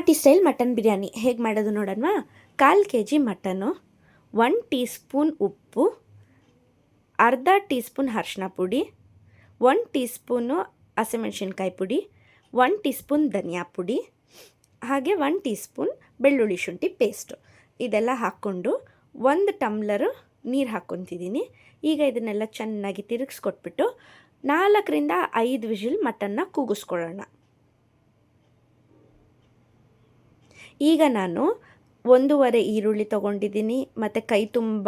ನಾಟಿ style mutton biryani ಹೇಗೆ ಮಾಡೋದು ನೋಡೋಣ. 1/4 kg ಮಟನ್ನು, 1 ಟೀ ಸ್ಪೂನ್ ಉಪ್ಪು, ಅರ್ಧ ಟೀ ಸ್ಪೂನ್ ಅರಿಶಿನ ಪುಡಿ, 1 ಟೀ ಸ್ಪೂನು ಹಸಿಮೆಣಸಿನ್ಕಾಯಿ ಪುಡಿ, 1 ಟೀ ಸ್ಪೂನ್ ಧನಿಯಾ ಪುಡಿ, ಹಾಗೆ 1 ಟೀ ಸ್ಪೂನ್ ಬೆಳ್ಳುಳ್ಳಿ ಶುಂಠಿ ಪೇಸ್ಟು ಇದೆಲ್ಲ ಹಾಕ್ಕೊಂಡು 1 ಟಮ್ಲರು ನೀರು ಹಾಕ್ಕೊತಿದ್ದೀನಿ. ಈಗ ಇದನ್ನೆಲ್ಲ ಚೆನ್ನಾಗಿ ತಿರುಗಿಸ್ಕೊಟ್ಬಿಟ್ಟು 4ರಿಂದ 5 ವಿಷಿಲ್ ಮಟನ್ನ ಕೂಗಿಸ್ಕೊಳ್ಳೋಣ. ಈಗ ನಾನು 1.5 ಈರುಳ್ಳಿ ತೊಗೊಂಡಿದ್ದೀನಿ, ಮತ್ತು ಕೈ ತುಂಬ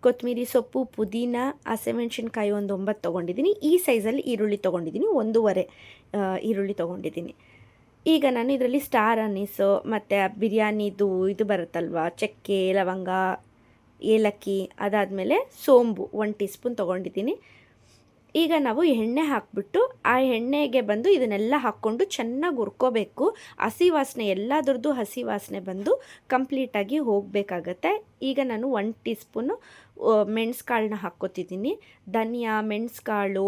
ಕೊತ್ತಂಬರಿ ಸೊಪ್ಪು, ಪುದೀನ, ಹಸಿಮೆಣ್ಸಿನ್ಕಾಯಿ ಒಂದು 9 ತೊಗೊಂಡಿದ್ದೀನಿ. ಈ ಸೈಜಲ್ಲಿ ಈರುಳ್ಳಿ ತೊಗೊಂಡಿದ್ದೀನಿ, 1.5 ಈರುಳ್ಳಿ ತೊಗೊಂಡಿದ್ದೀನಿ. ಈಗ ನಾನು ಇದರಲ್ಲಿ ಸ್ಟಾರ್ ಅನೀಸು ಮತ್ತು ಬಿರಿಯಾನಿದು ಇದು ಬರುತ್ತಲ್ವ, ಚಕ್ಕೆ, ಲವಂಗ, ಏಲಕ್ಕಿ, ಅದಾದಮೇಲೆ ಸೋಂಬು 1 ಟೀ ಸ್ಪೂನ್ ತೊಗೊಂಡಿದ್ದೀನಿ. ಈಗ ನಾವು ಎಣ್ಣೆ ಹಾಕ್ಬಿಟ್ಟು ಆ ಎಣ್ಣೆಗೆ ಬಂದು ಇದನ್ನೆಲ್ಲ ಹಾಕ್ಕೊಂಡು ಚೆನ್ನಾಗಿ ಹುರ್ಕೋಬೇಕು. ಹಸಿ ವಾಸನೆ ಎಲ್ಲದರದ್ದು ಹಸಿ ವಾಸನೆ ಬಂದು ಕಂಪ್ಲೀಟಾಗಿ ಹೋಗಬೇಕಾಗತ್ತೆ. ಈಗ ನಾನು 1 ಟೀ ಸ್ಪೂನು ಮೆಣಸುಕಾಳನ್ನ ಹಾಕ್ಕೋತಿದ್ದೀನಿ. ಧನಿಯಾ, ಮೆಣಸುಕಾಳು,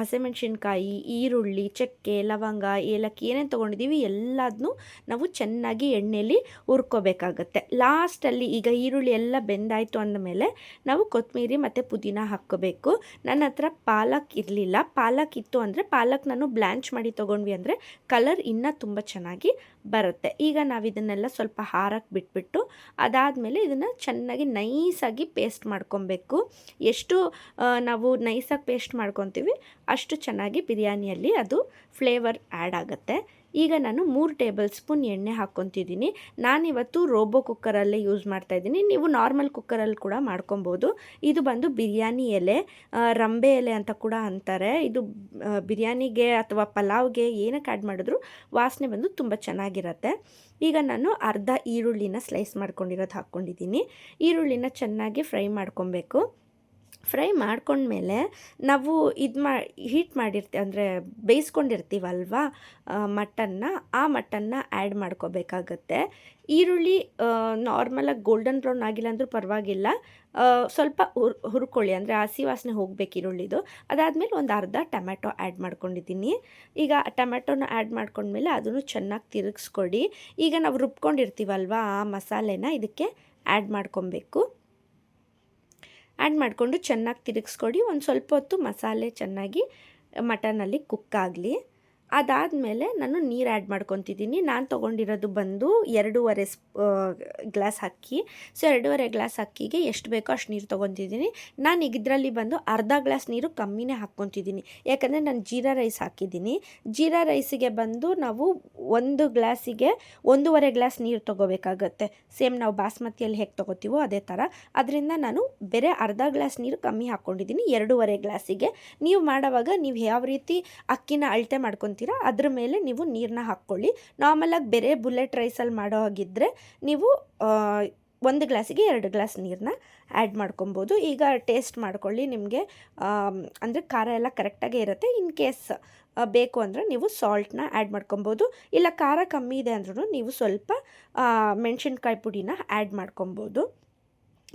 ಹಸಿಮೆಣ್ಸಿನ್ಕಾಯಿ, ಈರುಳ್ಳಿ, ಚಕ್ಕೆ, ಲವಂಗ, ಏಲಕ್ಕಿ ಏನೇನು ತೊಗೊಂಡಿದ್ದೀವಿ ಎಲ್ಲದನ್ನೂ ನಾವು ಚೆನ್ನಾಗಿ ಎಣ್ಣೆಯಲ್ಲಿ ಹುರ್ಕೋಬೇಕಾಗತ್ತೆ. ಲಾಸ್ಟಲ್ಲಿ ಈಗ ಈರುಳ್ಳಿ ಎಲ್ಲ ಬೆಂದಾಯಿತು ಅಂದಮೇಲೆ ನಾವು ಕೊತ್ತಂಬರಿ ಮತ್ತು ಪುದೀನ ಹಾಕ್ಕೋಬೇಕು. ನನ್ನ ಹತ್ರ ಪಾಲಕ್ ಇರಲಿಲ್ಲ. ಪಾಲಕ್ ಇತ್ತು ಅಂದರೆ ಪಾಲಕ್ ನಾನು ಬ್ಲ್ಯಾಂಚ್ ಮಾಡಿ ತೊಗೊಂಡ್ವಿ ಅಂದರೆ ಕಲರ್ ಇನ್ನೂ ತುಂಬ ಚೆನ್ನಾಗಿ ಬರುತ್ತೆ. ಈಗ ನಾವು ಇದನ್ನೆಲ್ಲ ಸ್ವಲ್ಪ ಹಾರಕ್ಕೆ ಬಿಟ್ಬಿಟ್ಟು ಅದಾದಮೇಲೆ ಇದನ್ನು ಚೆನ್ನಾಗಿ ನೈಸಾಗಿ ಪೇಸ್ಟ್ ಮಾಡ್ಕೊಬೇಕು. ಎಷ್ಟು ನಾವು ನೈಸಾಗಿ ಪೇಸ್ಟ್ ಮಾಡ್ಕೊತೀವಿ ಅಷ್ಟು ಚೆನ್ನಾಗಿ ಬಿರಿಯಾನಿಯಲ್ಲಿ ಅದು ಫ್ಲೇವರ್ ಆ್ಯಡ್ ಆಗುತ್ತೆ. ಈಗ ನಾನು 3 ಟೇಬಲ್ ಸ್ಪೂನ್ ಎಣ್ಣೆ ಹಾಕ್ಕೊತಿದ್ದೀನಿ. ನಾನಿವತ್ತು ರೋಬೋ ಕುಕ್ಕರಲ್ಲೇ ಯೂಸ್ ಮಾಡ್ತಾಯಿದ್ದೀನಿ. ನೀವು ನಾರ್ಮಲ್ ಕುಕ್ಕರಲ್ಲಿ ಕೂಡ ಮಾಡ್ಕೊಬೋದು. ಇದು ಬಂದು ಬಿರಿಯಾನಿ ಎಲೆ, ರಂಬೆ ಎಲೆ ಅಂತ ಕೂಡ ಅಂತಾರೆ. ಇದು ಬಿರಿಯಾನಿಗೆ ಅಥವಾ ಪಲಾವ್ಗೆ ಏನಕ್ಕೆ ಆ್ಯಡ್ ಮಾಡಿದ್ರು ವಾಸನೆ ಬಂದು ತುಂಬ ಚೆನ್ನಾಗಿರುತ್ತೆ. ಈಗ ನಾನು ಅರ್ಧ ಈರುಳ್ಳಿನ ಸ್ಲೈಸ್ ಮಾಡ್ಕೊಂಡಿರೋದು ಹಾಕ್ಕೊಂಡಿದ್ದೀನಿ. ಈರುಳ್ಳಿನ ಚೆನ್ನಾಗಿ ಫ್ರೈ ಮಾಡ್ಕೊಬೇಕು. ಫ್ರೈ ಮಾಡ್ಕೊಂಡ್ಮೇಲೆ ನಾವು ಹೀಟ್ ಮಾಡಿರ್ತೀವಿ ಅಂದರೆ ಬೇಯಿಸ್ಕೊಂಡಿರ್ತೀವಲ್ವ ಮಟನ್ನ, ಆ ಮಟನ್ನ ಆ್ಯಡ್ ಮಾಡ್ಕೋಬೇಕಾಗತ್ತೆ. ಈರುಳ್ಳಿ ನಾರ್ಮಲಾಗಿ ಗೋಲ್ಡನ್ ಬ್ರೌನ್ ಆಗಿಲ್ಲ ಅಂದರೂ ಪರವಾಗಿಲ್ಲ, ಸ್ವಲ್ಪ ಹುರ್ಕೊಳ್ಳಿ, ಅಂದರೆ ಹಸಿ ವಾಸನೆ ಹೋಗಬೇಕು ಈರುಳ್ಳಿದು. ಅದಾದಮೇಲೆ ಒಂದು ಅರ್ಧ ಟೊಮೆಟೊ ಆ್ಯಡ್ ಮಾಡ್ಕೊಂಡಿದ್ದೀನಿ. ಈಗ ಟೊಮೆಟೊನ ಆ್ಯಡ್ ಮಾಡ್ಕೊಂಡ್ಮೇಲೆ ಅದನ್ನು ಚೆನ್ನಾಗಿ ತಿರುಗಿಸ್ಕೊಡಿ. ಈಗ ನಾವು ರುಬ್ಕೊಂಡಿರ್ತೀವಲ್ವ ಆ ಮಸಾಲೆನ ಇದಕ್ಕೆ ಆ್ಯಡ್ ಮಾಡ್ಕೊಬೇಕು. ಆ್ಯಡ್ ಮಾಡಿಕೊಂಡು ಚೆನ್ನಾಗಿ ತಿರುಗಿಸ್ಕೊಡಿ. ಒಂದು ಸ್ವಲ್ಪ ಹೊತ್ತು ಮಸಾಲೆ ಚೆನ್ನಾಗಿ ಮಟನಲ್ಲಿ ಕುಕ್ ಆಗಲಿ. ಅದಾದಮೇಲೆ ನಾನು ನೀರು ಆ್ಯಡ್ ಮಾಡ್ಕೊತಿದ್ದೀನಿ. ನಾನು ತೊಗೊಂಡಿರೋದು ಬಂದು 2.5 ಗ್ಲಾಸ್ ಅಕ್ಕಿ. ಸೊ 2.5 ಗ್ಲಾಸ್ ಅಕ್ಕಿಗೆ ಎಷ್ಟು ಬೇಕೋ ಅಷ್ಟು ನೀರು ತೊಗೊತಿದ್ದೀನಿ. ನಾನು ಈಗ ಇದರಲ್ಲಿ ಬಂದು ಅರ್ಧ ಗ್ಲಾಸ್ ನೀರು ಕಮ್ಮಿನೇ ಹಾಕ್ಕೊತಿದ್ದೀನಿ, ಯಾಕಂದರೆ ನಾನು ಜೀರಾ ರೈಸ್ ಹಾಕಿದ್ದೀನಿ. ಜೀರಾ ರೈಸಿಗೆ ಬಂದು ನಾವು 1 ಗ್ಲಾಸಿಗೆ 1.5 ಗ್ಲಾಸ್ ನೀರು ತೊಗೋಬೇಕಾಗತ್ತೆ. ಸೇಮ್ ನಾವು ಬಾಸ್ಮತಿಯಲ್ಲಿ ಹೇಗೆ ತೊಗೋತೀವೋ ಅದೇ ಥರ. ಅದರಿಂದ ನಾನು ಬೇರೆ ಅರ್ಧ ಗ್ಲಾಸ್ ನೀರು ಕಮ್ಮಿ ಹಾಕ್ಕೊಂಡಿದ್ದೀನಿ 2.5 ಗ್ಲಾಸಿಗೆ. ನೀವು ಮಾಡೋವಾಗ ನೀವು ಯಾವ ರೀತಿ ಅಕ್ಕಿನ ಅಳತೆ ಮಾಡ್ಕೊತೀರ ಅದ್ರ ಮೇಲೆ ನೀವು ನೀರನ್ನ ಹಾಕ್ಕೊಳ್ಳಿ. ನಾರ್ಮಲಾಗಿ ಬೇರೆ ಬುಲೆಟ್ ರೈಸಲ್ಲಿ ಮಾಡೋ ಹಾಗಿದ್ದರೆ ನೀವು 1 ಗ್ಲಾಸಿಗೆ 2 ಗ್ಲಾಸ್ ನೀರನ್ನ ಆ್ಯಡ್ ಮಾಡ್ಕೊಬೋದು. ಈಗ ಟೇಸ್ಟ್ ಮಾಡ್ಕೊಳ್ಳಿ, ನಿಮಗೆ ಅಂದರೆ ಖಾರ ಎಲ್ಲ ಕರೆಕ್ಟಾಗೇ ಇರುತ್ತೆ. ಇನ್ ಕೇಸ್ ಬೇಕು ಅಂದರೆ ನೀವು ಸಾಲ್ಟ್ನ ಆ್ಯಡ್ ಮಾಡ್ಕೊಬೋದು. ಇಲ್ಲ ಖಾರ ಕಮ್ಮಿ ಇದೆ ಅಂದ್ರೂ ನೀವು ಸ್ವಲ್ಪ ಮೆಣಸಿನ್ಕಾಯಿ ಪುಡಿನ ಆ್ಯಡ್ ಮಾಡ್ಕೊಬೋದು.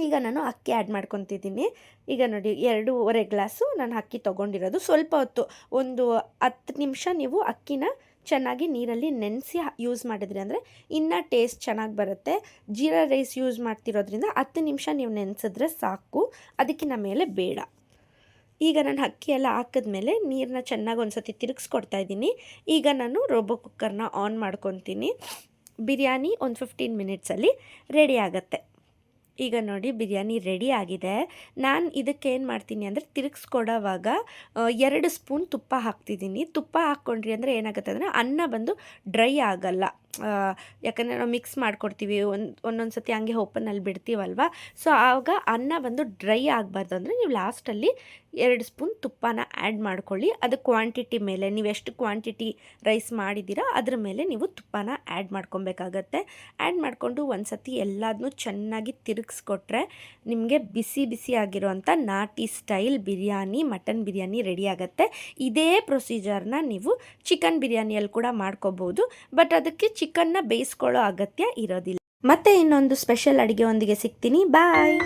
ಈಗ ನಾನು ಅಕ್ಕಿ ಆ್ಯಡ್ ಮಾಡ್ಕೊತಿದ್ದೀನಿ. ಈಗ ನೋಡಿ 2.5 ಗ್ಲಾಸು ನಾನು ಅಕ್ಕಿ ತೊಗೊಂಡಿರೋದು. ಸ್ವಲ್ಪ ಹೊತ್ತು ಒಂದು 10 ನಿಮಿಷ ನೀವು ಅಕ್ಕಿನ ಚೆನ್ನಾಗಿ ನೀರಲ್ಲಿ ನೆನೆಸಿ ಯೂಸ್ ಮಾಡಿದ್ರಿ ಅಂದರೆ ಇನ್ನೂ ಟೇಸ್ಟ್ ಚೆನ್ನಾಗಿ ಬರುತ್ತೆ. ಜೀರಾ ರೈಸ್ ಯೂಸ್ ಮಾಡ್ತಿರೋದ್ರಿಂದ 10 ನಿಮಿಷ ನೀವು ನೆನೆಸಿದ್ರೆ ಸಾಕು, ಅದಕ್ಕಿಂತ ಮೇಲೆ ಬೇಡ. ಈಗ ನಾನು ಅಕ್ಕಿ ಎಲ್ಲ ಹಾಕಿದ್ಮೇಲೆ ನೀರನ್ನ ಚೆನ್ನಾಗಿ ಒಂದು ಸತಿ ತಿರುಗಿಸ್ಕೊಡ್ತಾ ಇದ್ದೀನಿ. ಈಗ ನಾನು ರೋಬೋ ಕುಕ್ಕರ್ನ ಆನ್ ಮಾಡ್ಕೊತೀನಿ. ಬಿರಿಯಾನಿ ಒಂದು 15 ಮಿನಿಟ್ಸಲ್ಲಿ ರೆಡಿ ಆಗುತ್ತೆ. ಈಗ ನೋಡಿ ಬಿರಿಯಾನಿ ರೆಡಿ ಆಗಿದೆ. ನಾನು ಇದಕ್ಕೆ ಏನು ಮಾಡ್ತೀನಿ ಅಂದರೆ ತಿರುಗಿಸ್ಕೊಡೋವಾಗ 2 ಸ್ಪೂನ್ ತುಪ್ಪ ಹಾಕ್ತಿದ್ದೀನಿ. ತುಪ್ಪ ಹಾಕ್ಕೊಂಡ್ರಿ ಅಂದರೆ ಏನಾಗುತ್ತೆ ಅಂದರೆ ಅನ್ನ ಬಂದು ಡ್ರೈ ಆಗಲ್ಲ. ಯಾಕಂದರೆ ನಾವು ಮಿಕ್ಸ್ ಮಾಡ್ಕೊಡ್ತೀವಿ, ಒಂದೊಂದು ಸತಿ ಹಂಗೆ ಓಪನಲ್ಲಿ ಬಿಡ್ತೀವಲ್ವ. ಸೊ ಆವಾಗ ಅನ್ನ ಬಂದು ಡ್ರೈ ಆಗಬಾರ್ದು ಅಂದರೆ ನೀವು ಲಾಸ್ಟಲ್ಲಿ 2 ಸ್ಪೂನ್ ತುಪ್ಪನ ಆ್ಯಡ್ ಮಾಡ್ಕೊಳ್ಳಿ. ಅದು ಕ್ವಾಂಟಿಟಿ ಮೇಲೆ, ನೀವು ಎಷ್ಟು ಕ್ವಾಂಟಿಟಿ ರೈಸ್ ಮಾಡಿದ್ದೀರಾ ಅದ್ರ ಮೇಲೆ ನೀವು ತುಪ್ಪನ ಆ್ಯಡ್ ಮಾಡ್ಕೊಬೇಕಾಗತ್ತೆ. ಆ್ಯಡ್ ಮಾಡಿಕೊಂಡು ಒಂದು ಸತಿ ಎಲ್ಲದನ್ನೂ ಚೆನ್ನಾಗಿ ತಿರುಗಿಸ್ಕೊಟ್ರೆ ನಿಮಗೆ ಬಿಸಿ ಬಿಸಿ ಆಗಿರೋಂಥ ನಾಟಿ style biryani, mutton biryani ready ಆಗುತ್ತೆ. ಇದೇ ಪ್ರೊಸೀಜರ್ನ ನೀವು ಚಿಕನ್ ಬಿರಿಯಾನಿಯಲ್ಲಿ ಕೂಡ ಮಾಡ್ಕೋಬೋದು, ಬಟ್ ಅದಕ್ಕೆ ಚಿಕನ್ನ ಬೇಯಿಸ್ಕೊಳ್ಳೋ ಅಗತ್ಯ ಇರೋದಿಲ್ಲ. ಮತ್ತೆ ಇನ್ನೊಂದು ಸ್ಪೆಷಲ್ ಅಡುಗೆಯೊಂದಿಗೆ ಸಿಗ್ತೀನಿ. ಬಾಯ್.